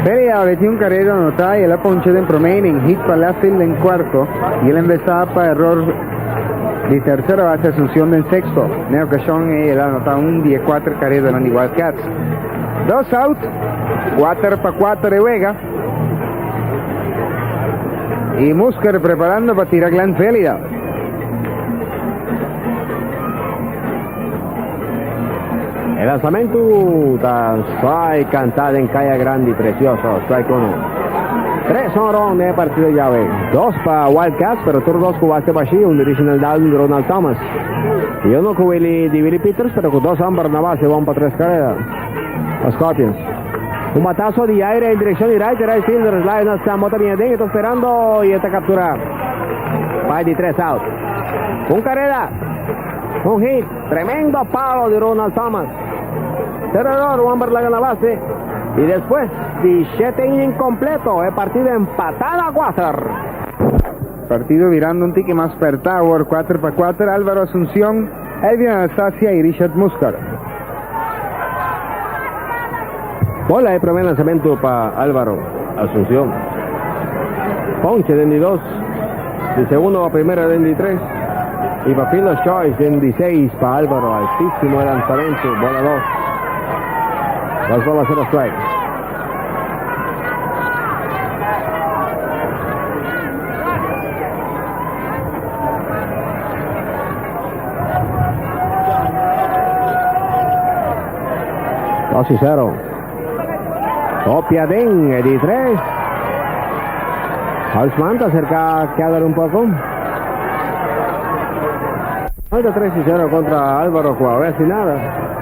Feria aveva un carrera anotada y la ponche de remaining hit para la field en cuarto y él empezaba para error de tercera base Asunción en sexto. Neo Cachón él anotaba un 10-4 carrera de los Wildcats. 2 out, 4 para 4 de Vega. Y Musker preparando para tirar Glenn Félida. El lanzamento da strike cantado en calle grande y precioso. Strike 1. 3 honrón de partido llave. 2 para Wildcats, pero todos 2 cubaste para allí. Un original down de Ronald Thomas. Y uno con Billy Peters, pero con 2 ambas nada más se van para 3 carreras. Los Scorpions. Un batazo de aire en dirección de right fielder. Slide está Mota Bienedín, está esperando y está capturado. Va de 3 out. Un carrera. Un hit. Tremendo palo de Ronald Thomas. Terror, Wamber la gana base. Y después, 17 innings completo. El partido empatada a 4. Partido virando un tique más per Tower. 4 para 4. Álvaro Asunción, Edwin Anastasia y Richard Musker. Bola de primer lanzamiento para Álvaro Asunción. Ponche de 2. De segundo a primera de 3. Y para Fielder's Choice de 16 para Álvaro. Altísimo el lanzamiento. Bola 2. 2 bolas 0 strike. Dos y 0. Copia de 3. Halsman está cerca que dar un poco. 3 y 0 contra Álvaro Juárez y nada.